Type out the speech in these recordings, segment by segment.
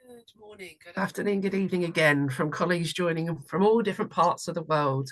Good morning, good afternoon, good evening again from colleagues joining from all different parts of the world.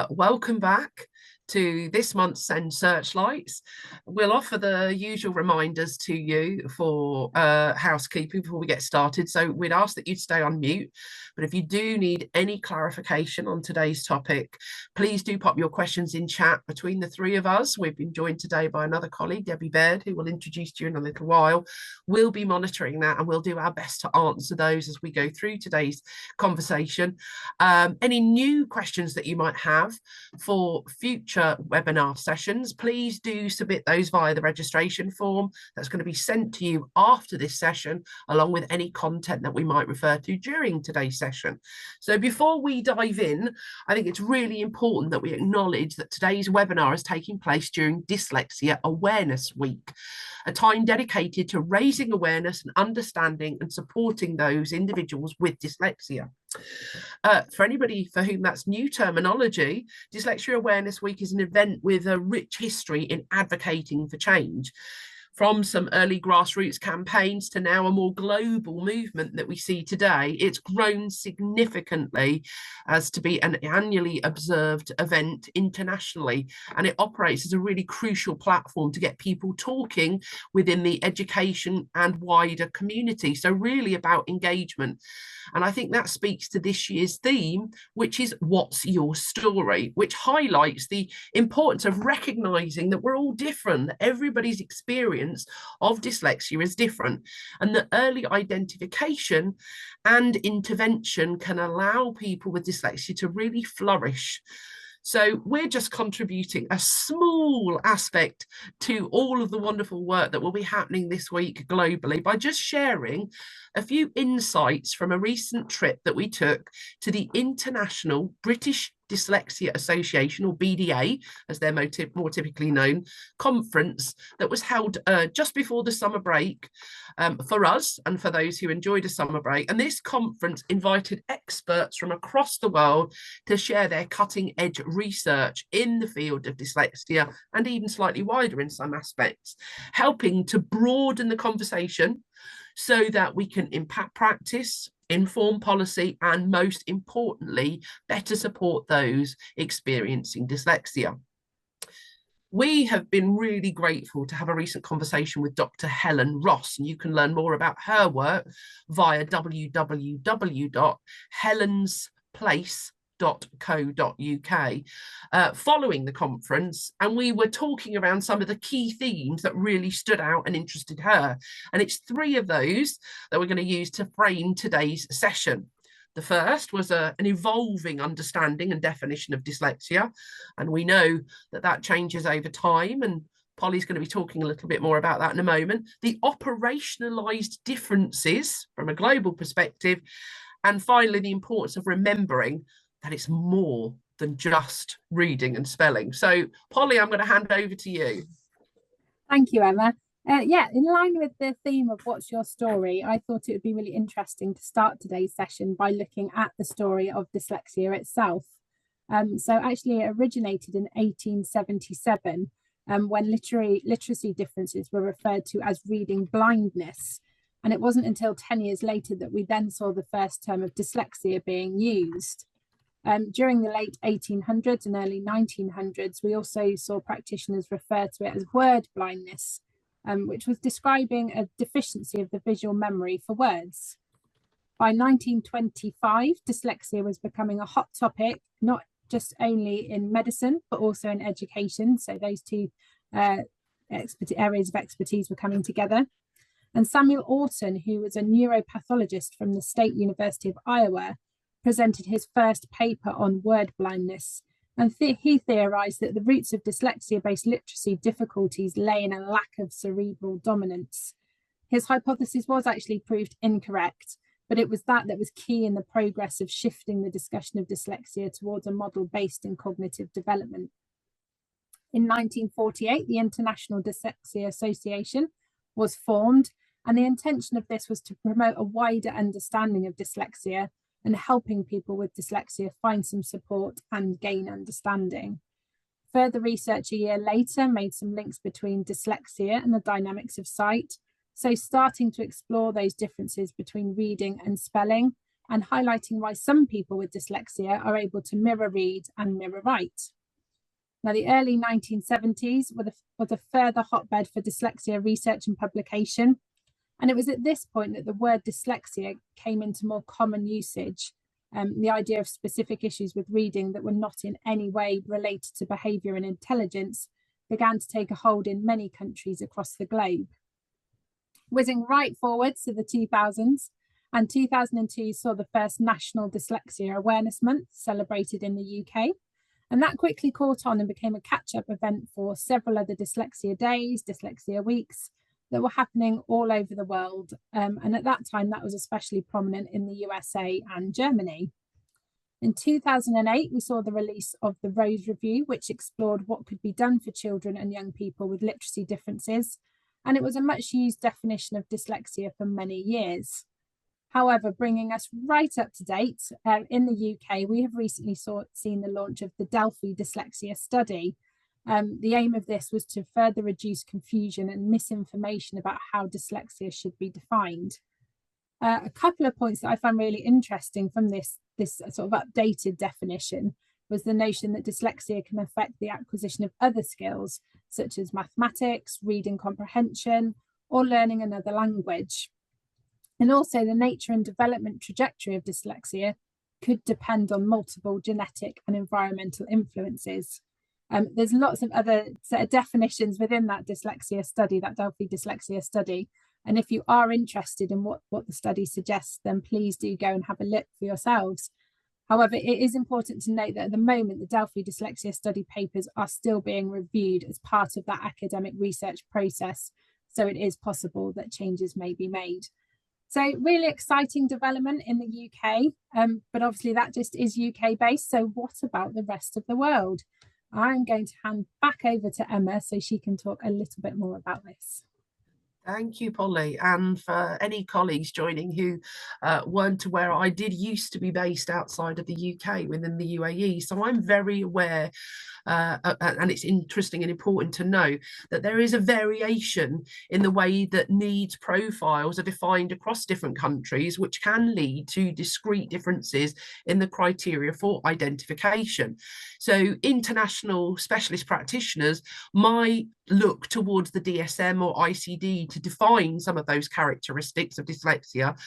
Welcome back to this month's Send Searchlights. We'll offer the usual reminders to you for housekeeping before we get started. So we'd ask that you stay on mute, but if you do need any clarification on today's topic, please do pop your questions in chat between the three of us. We've been joined today by another colleague, Debbie Baird, who will introduce you in a little while. We'll be monitoring that and we'll do our best to answer those as we go through today's conversation. Any new questions that you might have for future webinar sessions, please do submit those via the registration form that's going to be sent to you after this session, along with any content that we might refer to during today's session. So before we dive in, I think it's really important that we acknowledge that today's webinar is taking place during Dyslexia Awareness Week, a time dedicated to raising awareness and understanding and supporting those individuals with dyslexia. For anybody for whom that's new terminology, Dyslexia Awareness Week is an event with a rich history in advocating for change. From some early grassroots campaigns to now a more global movement that we see today, it's grown significantly as to be an annually observed event internationally, and it operates as a really crucial platform to get people talking within the education and wider community. So really about engagement. And I think that speaks to this year's theme, which is What's Your Story?, which highlights the importance of recognizing that we're all different, that everybody's experience of dyslexia is different, and that early identification and intervention can allow people with dyslexia to really flourish. So we're just contributing a small aspect to all of the wonderful work that will be happening this week globally by just sharing a few insights from a recent trip that we took to the International British Dyslexia Association, or BDA, as they're more typically known, conference that was held just before the summer break for us and for those who enjoyed a summer break. And this conference invited experts from across the world to share their cutting edge research in the field of dyslexia, and even slightly wider in some aspects, helping to broaden the conversation so that we can impact practice, inform policy, and most importantly, better support those experiencing dyslexia. We have been really grateful to have a recent conversation with Dr. Helen Ross, and you can learn more about her work via www.helensplace.co.uk following the conference, and we were talking around some of the key themes that really stood out and interested her, and it's three of those that we're going to use to frame today's session. The first was an evolving understanding and definition of dyslexia, and we know that that changes over time, and Polly's going to be talking a little bit more about that in a moment. The operationalized differences from a global perspective, and finally the importance of remembering that it's more than just reading and spelling. So, Polly, I'm going to hand over to you. Thank you, Emma. Yeah, in line with the theme of What's Your Story, I thought it would be really interesting to start today's session by looking at the story of dyslexia itself. So actually it originated in 1877 when literacy differences were referred to as reading blindness. And it wasn't until 10 years later that we then saw the first term of dyslexia being used. During the late 1800s and early 1900s, we also saw practitioners refer to it as word blindness, which was describing a deficiency of the visual memory for words. By 1925, dyslexia was becoming a hot topic, not just only in medicine, but also in education. So those two areas of expertise were coming together. And Samuel Orton, who was a neuropathologist from the State University of Iowa, presented his first paper on word blindness, and he theorized that the roots of dyslexia-based literacy difficulties lay in a lack of cerebral dominance. His hypothesis was actually proved incorrect, but it was that was key in the progress of shifting the discussion of dyslexia towards a model based in cognitive development. In 1948, the International Dyslexia Association was formed, and the intention of this was to promote a wider understanding of dyslexia and helping people with dyslexia find some support and gain understanding. Further research a year later made some links between dyslexia and the dynamics of sight, So starting to explore those differences between reading and spelling, and highlighting why some people with dyslexia are able to mirror read and mirror write. Now, the early 1970s was a further hotbed for dyslexia research and publication. And it was at this point that the word dyslexia came into more common usage. The idea of specific issues with reading that were not in any way related to behaviour and intelligence began to take a hold in many countries across the globe. Whizzing right forwards to the 2000s, and 2002 saw the first National Dyslexia Awareness Month celebrated in the UK. And that quickly caught on and became a catch-up event for several other dyslexia days, dyslexia weeks, that were happening all over the world. And at that time, that was especially prominent in the USA and Germany. In 2008, we saw the release of the Rose Review, which explored what could be done for children and young people with literacy differences. And it was a much used definition of dyslexia for many years. However, bringing us right up to date, in the UK, we have recently seen the launch of the Delphi Dyslexia Study. The aim of this was to further reduce confusion and misinformation about how dyslexia should be defined. A couple of points that I found really interesting from this sort of updated definition was the notion that dyslexia can affect the acquisition of other skills, such as mathematics, reading comprehension, or learning another language. And also the nature and development trajectory of dyslexia could depend on multiple genetic and environmental influences. There's lots of other set of definitions within that dyslexia study, that Delphi Dyslexia Study. And if you are interested in what the study suggests, then please do go and have a look for yourselves. However, it is important to note that at the moment, the Delphi Dyslexia Study papers are still being reviewed as part of that academic research process. So it is possible that changes may be made. So really exciting development in the UK, but obviously that just is UK based. So what about the rest of the world? I'm going to hand back over to Emma so she can talk a little bit more about this. Thank you, Polly. And for any colleagues joining who weren't aware, I did used to be based outside of the UK within the UAE. So I'm very aware, and it's interesting and important to know that there is a variation in the way that needs profiles are defined across different countries, which can lead to discrete differences in the criteria for identification. So international specialist practitioners might look towards the DSM or ICD to define some of those characteristics of dyslexia,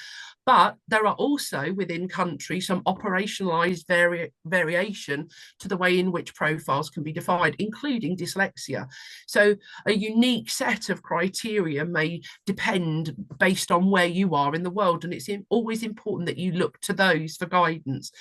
but there are also within countries some operationalized variation to the way in which profiles can be defined, including dyslexia. So a unique set of criteria may depend based on where you are in the world, and it's always important that you look to those for guidance.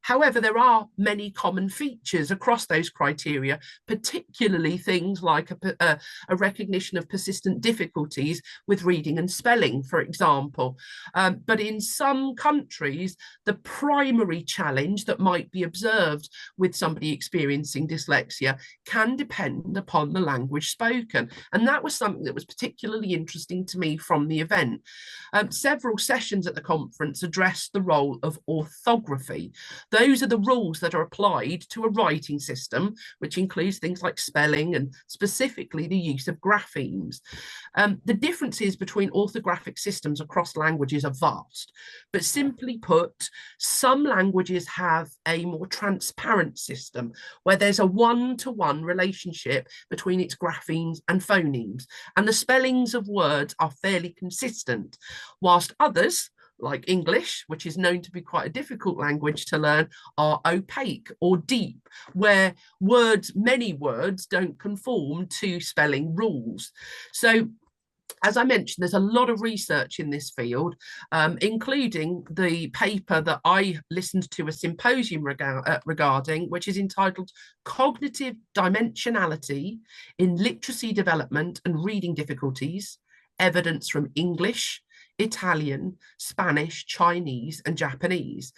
However, there are many common features across those criteria, particularly things like a recognition of persistent difficulties with reading and spelling, for example. But in some countries, the primary challenge that might be observed with somebody experiencing dyslexia can depend upon the language spoken. And that was something that was particularly interesting to me from the event. Several sessions at the conference addressed the role of orthography. Those are the rules that are applied to a writing system, which includes things like spelling and specifically the use of graphemes. The differences between orthographic systems across languages are vast, but simply put, some languages have a more transparent system where there's a one-to-one relationship between its graphemes and phonemes, and the spellings of words are fairly consistent, whilst others, like English, which is known to be quite a difficult language to learn, are opaque or deep, where many words don't conform to spelling rules. So as I mentioned, there's a lot of research in this field, including the paper that I listened to a symposium regarding, which is entitled Cognitive Dimensionality in Literacy Development and Reading Difficulties, Evidence from English, Italian, Spanish, Chinese, and Japanese.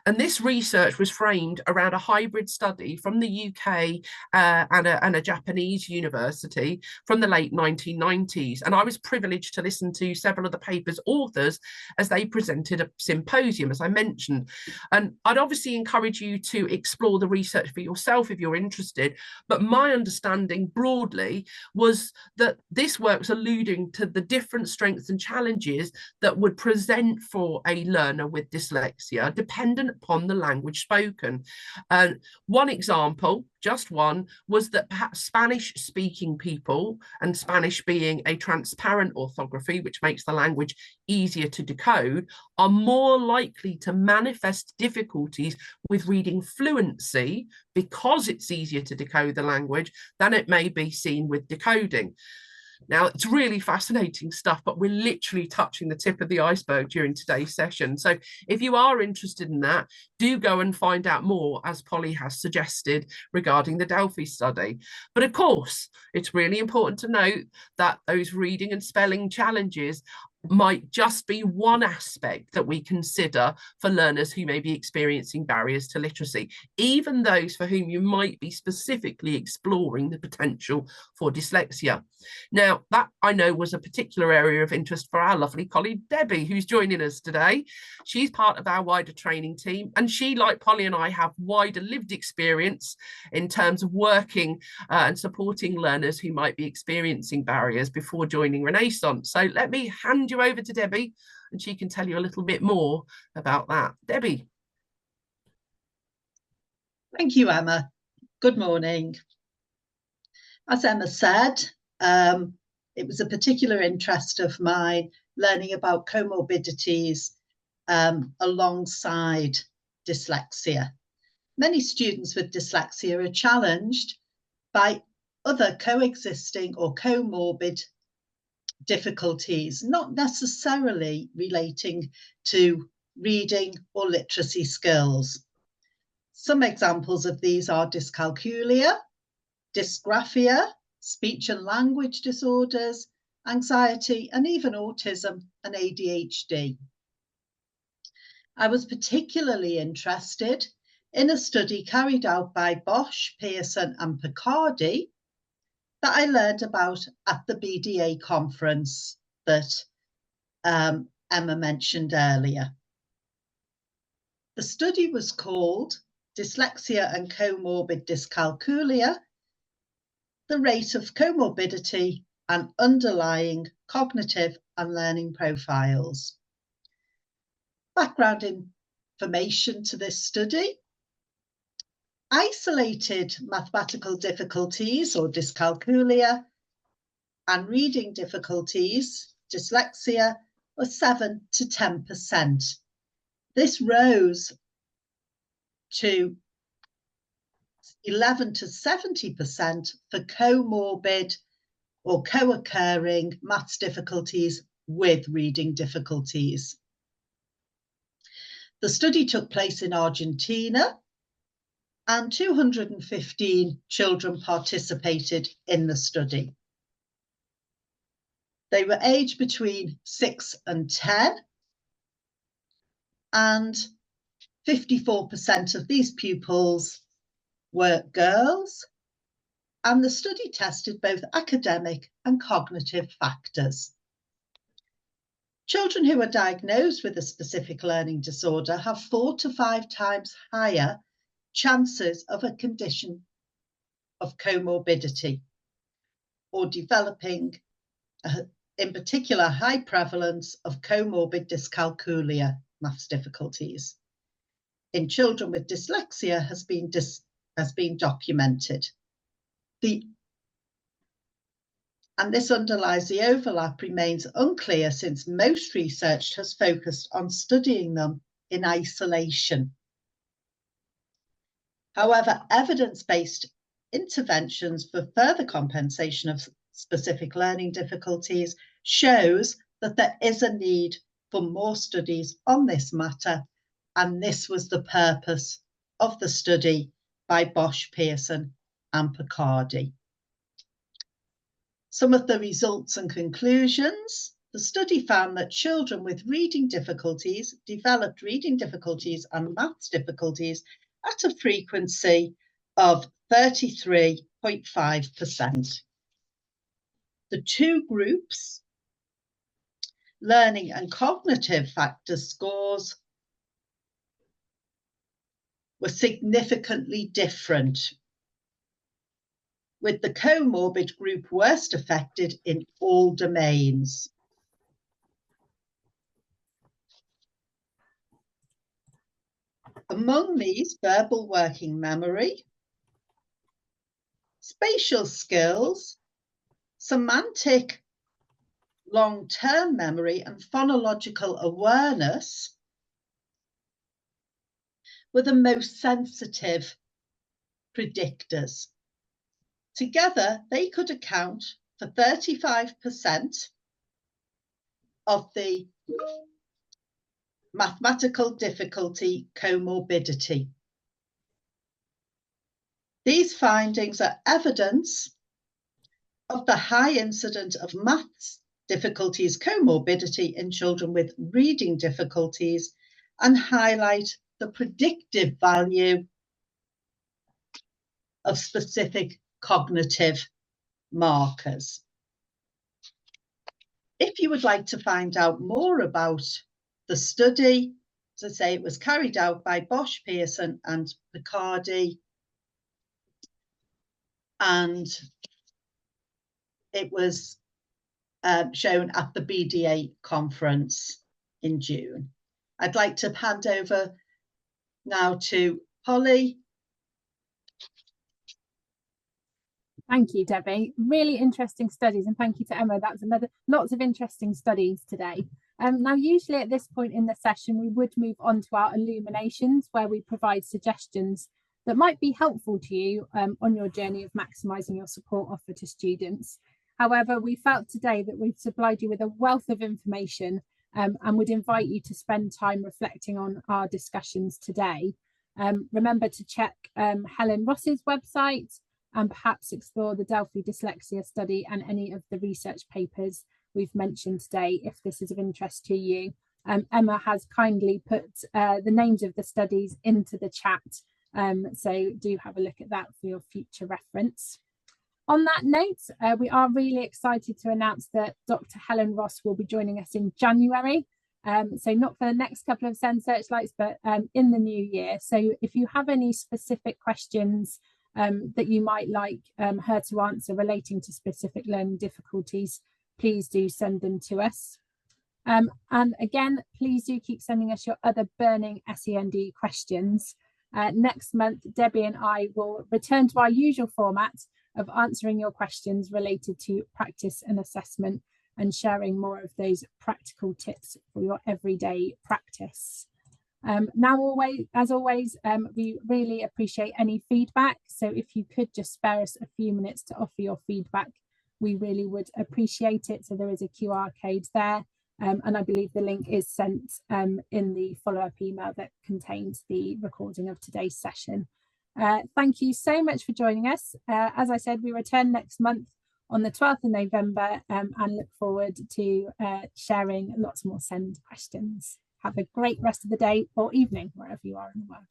And this research was framed around a hybrid study from the UK and a Japanese university from the late 1990s. And I was privileged to listen to several of the paper's authors as they presented a symposium, as I mentioned. And I'd obviously encourage you to explore the research for yourself if you're interested. But my understanding broadly was that this work was alluding to the different strengths and challenges that would present for a learner with dyslexia, dependent upon the language spoken. One example, just one, was that perhaps Spanish-speaking people, and Spanish being a transparent orthography, which makes the language easier to decode, are more likely to manifest difficulties with reading fluency because it's easier to decode the language than it may be seen with decoding. Now, it's really fascinating stuff, but we're literally touching the tip of the iceberg during today's session. So if you are interested in that, do go and find out more, as Polly has suggested, regarding the Delphi study. But of course, it's really important to note that those reading and spelling challenges might just be one aspect that we consider for learners who may be experiencing barriers to literacy, even those for whom you might be specifically exploring the potential for dyslexia. Now, that I know was a particular area of interest for our lovely colleague Debbie, who's joining us today. She's part of our wider training team, and she, like Polly and I, have wider lived experience in terms of working and supporting learners who might be experiencing barriers before joining Renaissance. So let me hand you over to Debbie, and she can tell you a little bit more about that. Debbie. Thank you, Emma. Good morning. As Emma said, it was a particular interest of mine learning about comorbidities alongside dyslexia. Many students with dyslexia are challenged by other coexisting or comorbid difficulties, not necessarily relating to reading or literacy skills. Some examples of these are dyscalculia, dysgraphia, speech and language disorders, anxiety, and even autism and ADHD. I was particularly interested in a study carried out by Bosch, Pearson, and Picardi that I learned about at the BDA conference that Emma mentioned earlier. The study was called Dyslexia and Comorbid Dyscalculia, the Rate of Comorbidity and Underlying Cognitive and Learning Profiles. Background information to this study: isolated mathematical difficulties or dyscalculia and reading difficulties, dyslexia, was 7 to 10%. This rose to 11 to 70% for comorbid or co-occurring maths difficulties with reading difficulties. The study took place in Argentina, and 215 children participated in the study. They were aged between 6 and 10, and 54% of these pupils were girls, and the study tested both academic and cognitive factors. Children who are diagnosed with a specific learning disorder have 4 to 5 times higher chances of a condition of comorbidity or developing, in particular, high prevalence of comorbid dyscalculia, maths difficulties. In children with dyslexia has been documented. And this underlies the overlap remains unclear since most research has focused on studying them in isolation. However, evidence-based interventions for further compensation of specific learning difficulties shows that there is a need for more studies on this matter, and this was the purpose of the study by Bosch, Pearson, and Picardi. Some of the results and conclusions: the study found that children with reading difficulties developed reading difficulties and maths difficulties at a frequency of 33.5%. The two groups, learning and cognitive factor scores, were significantly different, with the comorbid group worst affected in all domains. Among these, verbal working memory, spatial skills, semantic long-term memory, and phonological awareness were the most sensitive predictors. Together, they could account for 35% of the mathematical difficulty comorbidity. These findings are evidence of the high incidence of maths difficulties comorbidity in children with reading difficulties and highlight the predictive value of specific cognitive markers. If you would like to find out more about the study, as I say, it was carried out by Bosch, Pearson and Picardi, and it was shown at the BDA Conference in June. I'd like to hand over now to Polly. Thank you, Debbie. Really interesting studies, and thank you to Emma. That's lots of interesting studies today. Now, usually at this point in the session, we would move on to our illuminations, where we provide suggestions that might be helpful to you on your journey of maximising your support offer to students. However, we felt today that we've supplied you with a wealth of information and would invite you to spend time reflecting on our discussions today. Remember to check Helen Ross's website and perhaps explore the Delphi Dyslexia study and any of the research papers we've mentioned today if this is of interest to you. Emma has kindly put the names of the studies into the chat, so do have a look at that for your future reference. On that note, we are really excited to announce that Dr. Helen Ross will be joining us in January. So not for the next couple of SEND Searchlights, but in the new year. So if you have any specific questions that you might like her to answer relating to specific learning difficulties, please do send them to us. And again, please do keep sending us your other burning SEND questions. Next month, Debbie and I will return to our usual format of answering your questions related to practice and assessment and sharing more of those practical tips for your everyday practice. Now, as always, we really appreciate any feedback. So if you could just spare us a few minutes to offer your feedback, we really would appreciate it. So there is a QR code there. And I believe the link is sent in the follow-up email that contains the recording of today's session. Thank you so much for joining us. As I said, we return next month on the 12th of November and look forward to sharing lots more SEND questions. Have a great rest of the day or evening, wherever you are in the world.